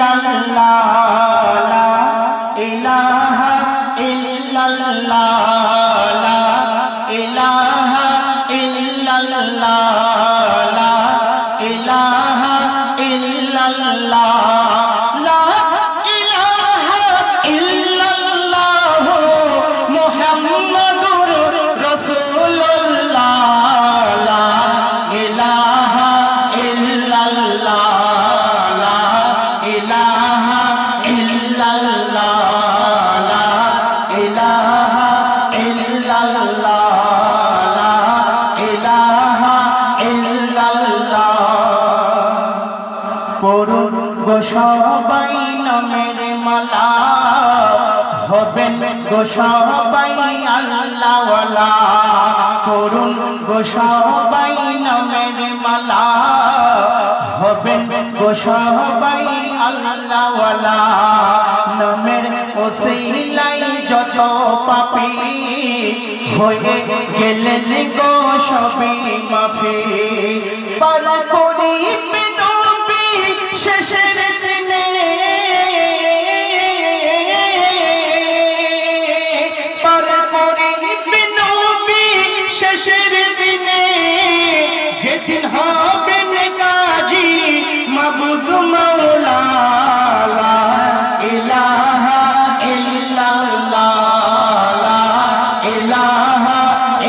ইল্লাল্লাহ লা ইলাহা ইল্লাল্লাহ লা ইলাহা ইল্লাল্লাহ লা ইলাহা ইল্লাল্লাহ লা ইলাহা ইল্লাল্লাহ মুহাম্মাদুর রাসূলুল্লাহ লা ইলাহা ইল্লাল্লাহ লা ইলাহা ইল্লাল্লাহ লা ইলাহা ইল্লাল্লাহ লা ইলাহা ইল্লাল্লাহ পড়ুন গো সবাই নামের মালা হবেন গো সবাই আল্লাহওয়ালা পড়ুন গো সবাই নামের মালা হবেন গো সবাই আল্লাহওয়ালা নামের ওসিলাই যত পাপী হয়ে গেলেন গো সবই মাফি পার করিবে নবী শেষের দিনে পার করিবে নবী শেষের দিনে যেদিন হবেন গাজী মাবুদ মাওলা লা ইলাহা ইল্লাল্লাহ লা ইলাহা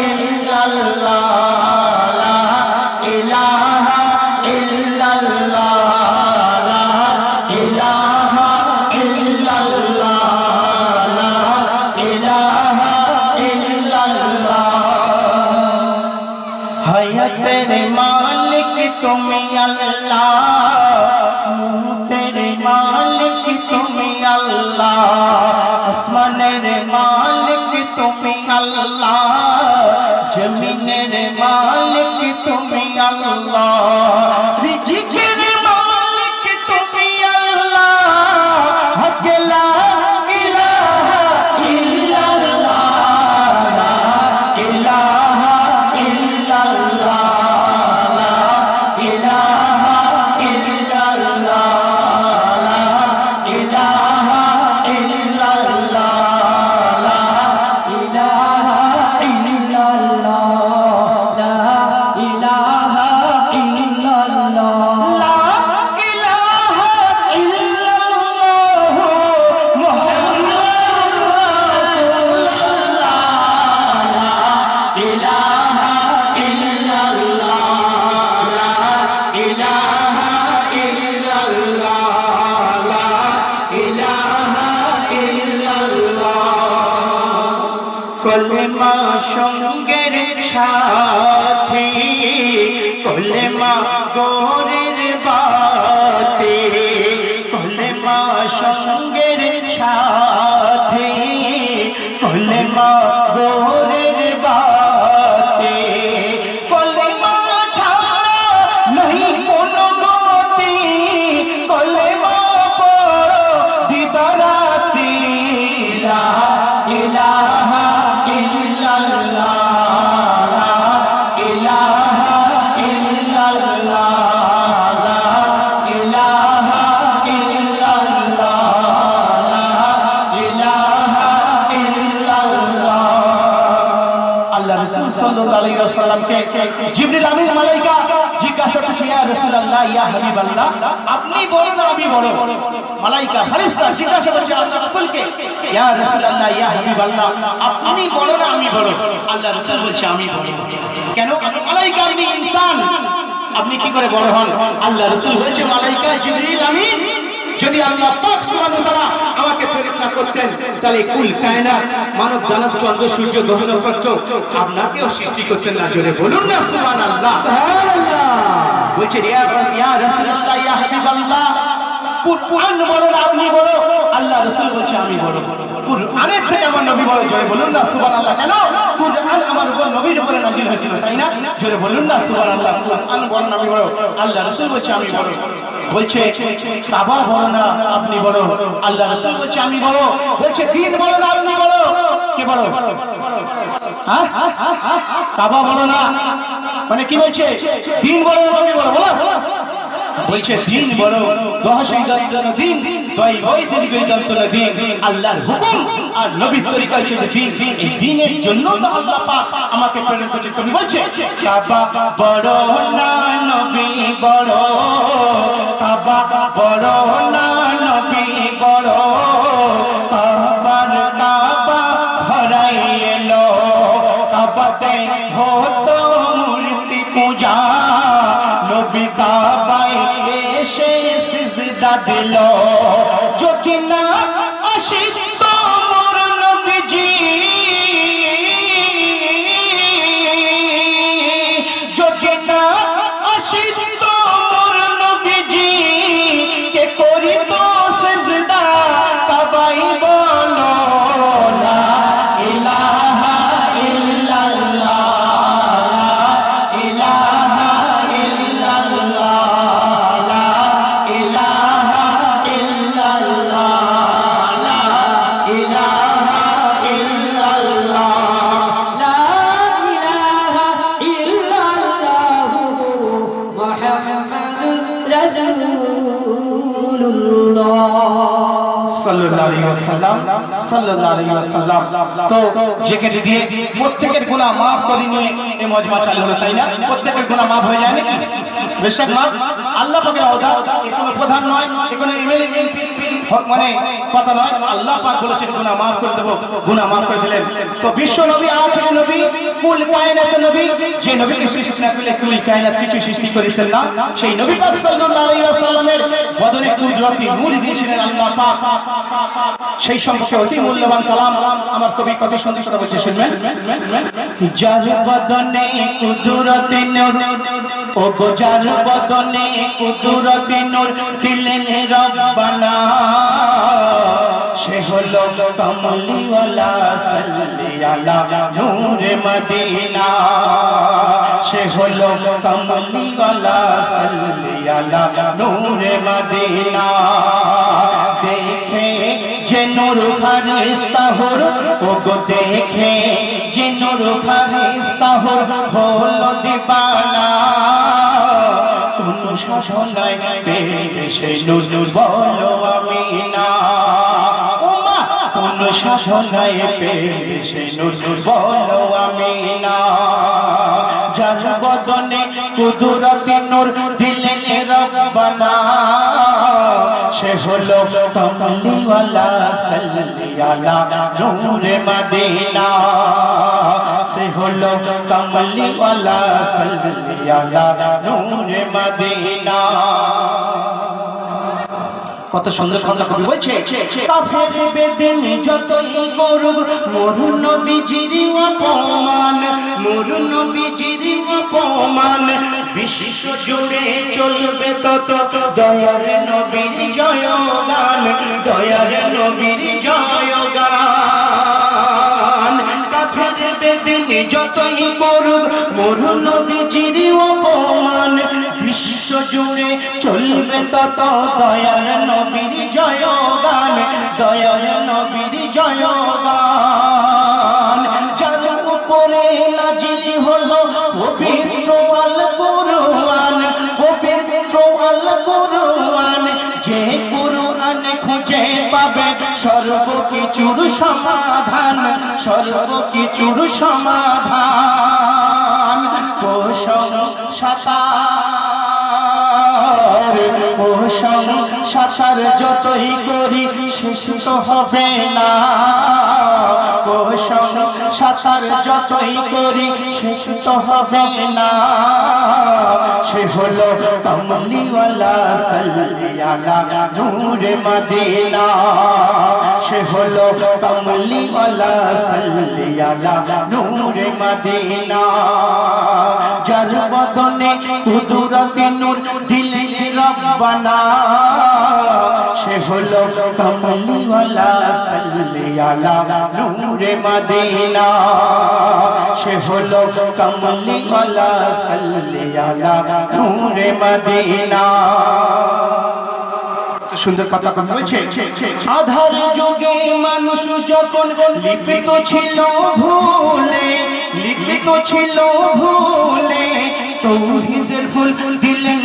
ইল্লাল্লাহ লা ইলাহা ইল্লাল্লাহ লা ইলাহা ইল্লাল্লাহ লা ইলাহা ইল্লাল্লাহ হায়াতের মালিক তুমি আল্লাহ মুতের মালিক তুমি আল্লাহ আসমানের মালিক তুমি আল্লাহ জমিনের মালিক তুমি আল্লাহ রিজিকের মালিক তুমি আল্লাহ হক লা ইলাহা ইল্লাল্লাহ লা ইলাহা ইল্লাল্লাহ লা ইলাহা ইল্লাল্লাহ লা ইলাহা ইল্লাল্লাহ লা ইলাহা ইল্লাল্লাহ লা ইলাহা ইল্লাল্লাহ লা ইলাহা ইল্লাল্লাহ মুহাম্মাদুর রাসূলুল্লাহ লা ইলাহা ইল্লাল্লাহ লা ইলাহা ইল্লাল্লাহ লা ইলাহা ইল্লাল্লাহ কলেমা সঙ্গের সাথী কলেমা গোরের বাতি কলেমা সঙ্গের সাথী কলেমা গোরের বাতি কলেমা ছাড়া नहीं কোনো গতি কলেমা পড়ো দিবারাতি লা ইলাহা ইল্লাল্লাহ লা ইলাহা ইল্লাল্লাহ লা ইলাহা ইল্লাল্লাহ লা ইলাহা ইল্লাল্লাহ আল্লাহ রাসূল সাল্লাল্লাহু আলাইহি ওয়াসাল্লামকে জিবরিল আমিন মালাইকা জিজ্ঞাসা করছে ইয়া রাসূলুল্লাহ ইয়া হাবিবাল্লাহ আপনি বলো না আমি বলো মালাইকা ফেরেশতা জিজ্ঞাসা করছে আল্লাহ রাসূলকে ইয়া রাসূলুল্লাহ ইয়া হাবিবাল্লাহ আপনি বলো না আমি বলো আল্লাহ রাসূল বলছে আমি বলি কেন মালাইকা আমি ইনসান আপনি কি করে বড় হন আল্লাহ রাসূল বলছে মালাইকা জিবরিল আমিন যদি আল্লাহ পাক সুবহানাহু ওয়া তাআলা আমাকে তৈরি না করতেন তাহলে কুল কায়নাত মানব দানব চন্দ্র সূর্য গ্রহ নক্ষত্র আপনাকেও সৃষ্টি করতেন না জোরে বলুন না সুবহানাল্লাহ সুবহানাল্লাহ বলছে ইয়া রাসূলুল্লাহ ইয়া হাবিবাল্লাহ কুরআন বলো না আপনি বলো আল্লাহ রাসূল বলছে আমি বলো কুরআনের থেকে আমার নবী বড় জোরে বলুন না সুবহানাল্লাহ কেন কুরআন আমার উপর নবীর উপরে নাযিল হয়েছিল তাই না জোরে বলুন না সুবহানাল্লাহ কুরআন বলো না আমি বলো আল্লাহ রাসূল বলছে আমি বলো বলছে কাবা বলো না আপনি বলো আল্লাহ রাসূল বলছে আমি বলো বলছে দিন বলো না আপনি বলো কে বলো হ্যাঁ কাবা বলো না মানে কি বলছে দিন বলো না আপনি বলো বলো বলছে দিন বড় দহশী দন্তন দিন দই বই দীর্ঘ দন্তন দিন আল্লাহর হুকুম আর নবীর তরিকা হচ্ছে দিন এই দিনের জন্য তো আল্লাহ পাক আমাকে প্রেরণ করেছেন কবি বলছে কাবা বড় না নবী বড় কাবা বড় না নবী বড় কাবার কাবা ধরাই এলো কাবাতে হতো মূর্তি পূজা নবী কাবায় এসে সিজদা দিল যদি না আসিত মোর নবীজি যদি না আসিত মোর নবীজি কে করিত সিজদা কাবায় বলো লা ইলাহা ইল্লাল্লাহ লা ইলাহা ইল্লাল্লাহ লা ইলাহা ইল্লাল্লাহ লা ইলাহা ইল্লাল্লাহ লা ইলাহা ইল্লাল্লাহু মুহাম্মাদুর রাসূলুল্লাহ সাল্লাল্লাহু আলাইহি ওয়াসাল্লাম তো যেখানে দিয়ে প্রত্যেকের গুনাহ maaf করে নিয়ে এই মজমা চালু হলো তাই না প্রত্যেকের গুনাহ maaf হয়ে যায় নাকি বেশক maaf আল্লাহ পাকের ওদা কোনো প্রধান নয় কোনো এমএলএ এমপি মানে কথা নয় আল্লাহ পাক বলেছেন গুনাহ maaf করে দেব গুনাহ maaf করে দিলেন তো বিশ্ব নবী আখির নবী কুল কায়নাত নবী যে নবীকে সৃষ্টি না করলে কুল কায়নাত কিছু সৃষ্টি করিতেন না সেই নবী পাক সাল্লাল্লাহু আলাইহি ওয়াসাল্লামের বদনে কুদরতি নূর দিয়েছিলেন আল্লাহ পাক সেই সম্পর্কে অতি মূল্যবান কালাম আমার কবি কত সুন্দর করে বলছে শুনবেন যার বদনে কুদরতি নূর ও গো যার বদনে কুদরতি নূর দিলেন রব্বানা সে হলো কমলিওয়ালা সাল্লি আলা নূরে মদিনা সে হলো কমলিওয়ালা সাল্লি আলা নূরে মদিনা দেখে যে নূর ফারিস্তা হর ও গো দেখে যে নূর ফারিস্তা হর হলো দিবানা কোন শাসনায় পেয়ে সে নূর বলো আমিনা ওমা কোন শাসনায় পেয়ে সে নূর বলো আমিনা যার বদনে কুদরতি নূর দিলেন রব্বানা সে হলো কমলিওয়ালা সাল্লি আলা নূরে মদিনা সে হলো কমলিওয়ালা সাল্লি আলা নূরে মদিনা কত সুন্দর কথা কবি বলছে কাফের বেদিন যতই করুক মোর নবীজির অপমান মোর নবীজির অপমান বিশ্ব জুড়ে চলবে তত দয়ার নবীর জয়গান দয়ার নবীর জয়গান কাফের বেদিন যতই করুক মোর নবীজির অপমান বিশ্ব জুড়ে চলবে তত দয়ার নবীর জয়গান দয়ার নবীর জয়গান যার উপরে নাজিল হলো পবিত্র আল কুরআন পবিত্র আল কুরআন যে কুরআন খুঁজে পাবে সর্বকিছুর সমাধান সর্বকিছুর সমাধান সাঁতার যতই করি শেষ তো হবে না সাঁতার যতই করি শেষ তো হবে না সে হলো কমলিওয়ালা সাল্লি আলা নূরে মদিনা সে হলো কমলিওয়ালা সাল্লি আলা নূরে মদিনা যার বদনে কুদরতি নূর দিলেন রব্বানা সে হলো কমলিওয়ালা সাল্লি আলা নূরে মদিনা সে হলো কমলিওয়ালা সাল্লি আলা নূরে মদিনা সুন্দর কথা বলছে আধার যুগে মানুষ যখন লিপিত ছিল ভুলে লিপিত ছিল ভুলে তৌহিদের ফুল দিলেন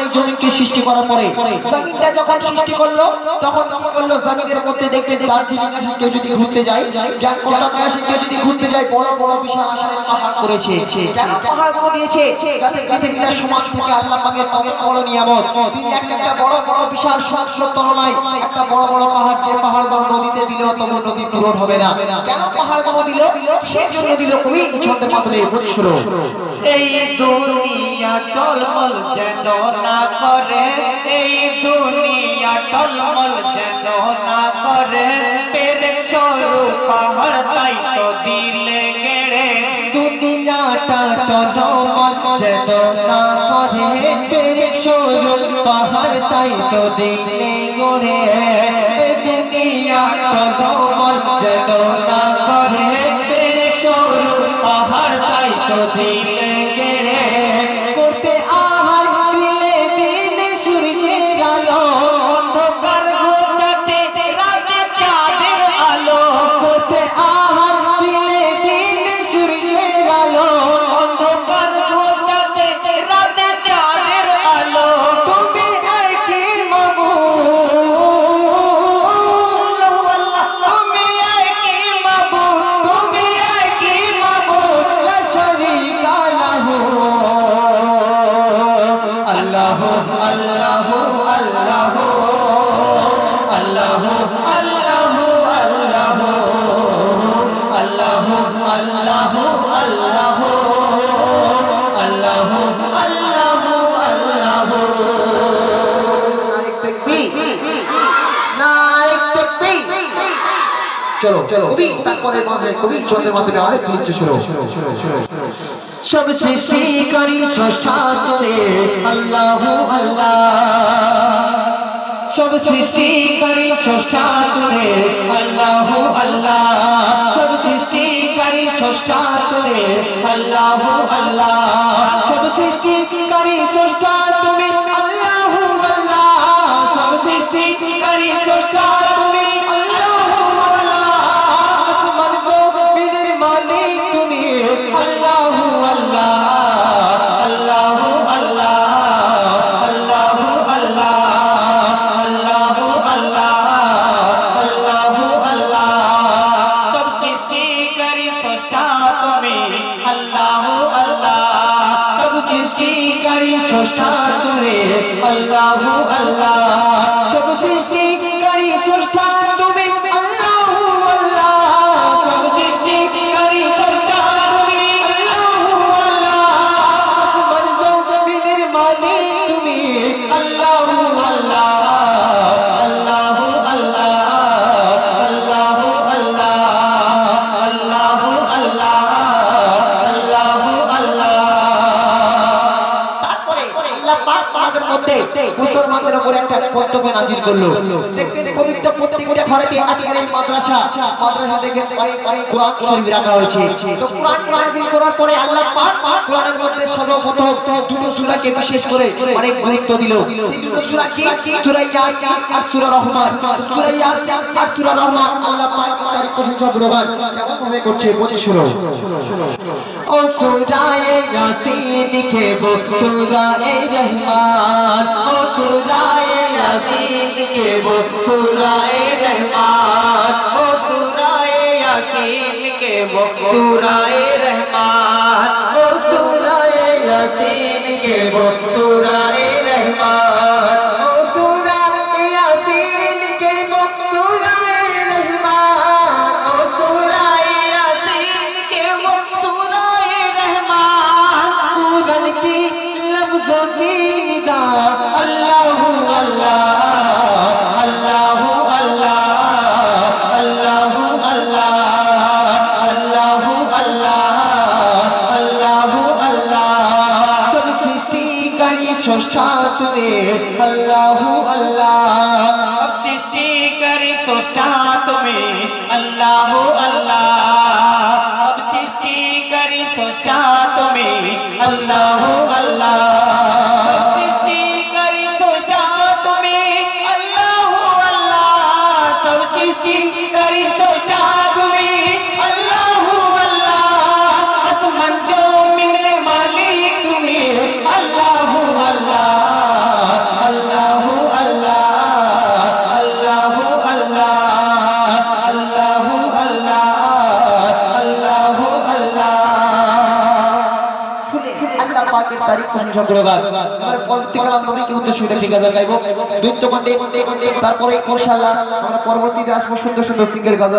এই জমিনকে সৃষ্টি করার পরে জমিনটা যখন সৃষ্টি করলো তখন কি করলো জমিনের মধ্যে দেখতে দার্জিলিং আসে কেউ যদি ঘুরতে যায় কলকাতা আসে কেউ যদি ঘুরতে যায় বড় বড় বিশাল আকারের পাহাড় করেছে কেন পাহাড়গুলো দিয়েছে যাতে পৃথিবীর সমাজ থেকে আল্লাহ পাকের বড় নিয়ামত তিনি একটা বড় বড় বিশাল সমুদ্র তলনায় একটা বড় বড় পাহাড় যে পাহাড়গুলো নদীতে দিলেও তবু নদী পূরণ হবে না কেন পাহাড়গুলো দিল সেই জন্য দিল কবি ছন্দের মাধ্যমে বলছিল এই দুনিয়া টলমল যেন না করে এই দুনিয়া টলমল যেন না করে পেরে সরু পাহাড় তাই তো দিলে গেড়ে দুনিয়াটা টলমল যেন না করে পেরে সরু পাহাড় তাই তো দিলে গড়ে দুনিয়া টলমল যেন না করে পেরে সরু পাহাড় তাই তো দিলে গেড়ে করতে আহার দিলে দিন সূর্যের আলো অন্ধকার ঘোচাতে রাতে চাঁদের আলো করতে আহার দিলে দিন সূর্যের আলো অন্ধকার ঘোচাতে রাতে চাঁদের আলো তুমি একই মাবুদ তুমি একই মাবুদ তুমি একই মাবুদ লা শারীকা লাহু আল্লাহু আল্লাহু আল্লাহু আল্লাহু আল্লাহু আল্লাহু আল্লাহু আল্লাহু আল্লাহু আল্লাহু আল্লাহু নাইক তাকবীর নাইক তাকবীর চলো চলো কবি তারপরে মাঝে কবি চন্দ্রের মাধ্যমে আরেক নৃত্য শুরু সব সৃষ্টিকারী স্রষ্টা তুমি আল্লাহু আল্লাহ সব সৃষ্টিকারী স্রষ্টা তুমি আল্লাহু আল্লাহ সব সৃষ্টিকারী স্রষ্টা তুমি আল্লাহু আল্লাহ সব সৃষ্টিকারী স্রষ্টা তুমি আল্লাহু আল্লাহ সব সৃষ্টিকারী স্রষ্টা তুমি আল্লাহু আল্লাহ আসমান জমিনের মালিক তুমি আল্লাহু আল্লাহ আল্লাহু আল্লাহ আল্লাহু আল্লাহ আল্লাহু আল্লাহ আল্লাহু আল্লাহ সব সৃষ্টিকারী স্রষ্টা তুমি আল্লাহু আল্লাহ সব সৃষ্টিকারী স্রষ্টা তুমি আল্লাহু আল্লাহ সব সৃষ্টিকারী স্রষ্টা তুমি আল্লাহু আল্লাহ সব সৃষ্টিকারী স্রষ্টা তুমি আল্লাহু আল্লাহ আসমান জমিনের মালিক তুমি আল্লাহু আল্লাহ আল্লাহু আল্লাহ আল্লাহু আল্লাহ আল্লাহু আল্লাহ আল্লাহু আল্লাহ তারপরে আল্লাহ পাক আমাদের মধ্যে মুসলমানদের উপরে একটা কর্তব্য নাজিল করলো দেখতে পবিত্র প্রত্যেকটা ঘরেতে আজকের এই মাদ্রাসা থেকে কোরআন শরীফ রাখা হয়েছে তো কোরআন নাজিল করার পরে আল্লাহ পাক কোরআনের মধ্যে সর্বপ্রথম দুটো সূরাকে বিশেষ করে অনেক গুরুত্ব দিল সেই দুটো সূরা কি সূরা ইয়াসিন আর সূরা রহমান সূরা ইয়াসিন আর সূরা রহমান আল্লাহ পাক তার প্রশংসা গুণগান কেমন ভাবে করছে বলছি শুনো ও সূরা ইয়াসিন কে বো সূরা রহমান ও সূরা ইয়াসিন কে বো সূরা রহমান ও সূরা ইয়াসিন কে বো সূরা রহমান ও সূরা ইয়াসিন কে বো সূরা রহমান ও সূরা ইয়াসিন কে বো সূরা রহমান ও সূরা ইয়াসিন কে বো সূরা রহমান कुरान की लफ्ज़ों की निदा अल्लाहु अल्लाह अल्लाहु अल्लाह अल्लाहु अल्लाह अल्लाहु अल्लाह अल्लाहु अल्लाह सब सृष्टिकारी स्रष्टा तुम्हें अल्लाहु अल्लाह अब सृष्टिकारी स्रष्टा তুমি আল্লাহু আল্লাহ अब सृष्टिकारी स्रष्टा তুমি আল্লাহু আল্লাহ সৃষ্টিকারী স্রষ্টা তুমি আল্লাহু আল্লাহ সব সৃষ্টিকারী স্রষ্টা তুমি আল্লাহু আল্লাহ আসমান জমিনের মালিক তুমি আল্লাহু আল্লাহ আল্লাহ পাকের তারিফ প্রশংসা করে গান আমরা পরবর্তী কালাম নবী কি উদ্দেশ্যে এটা ঠিক আছে গাইবো দুই তো তারপরে ইনশাআল্লাহ আমরা পরবর্তীতে আসবো সুন্দর সুন্দর সিঙ্গেল গান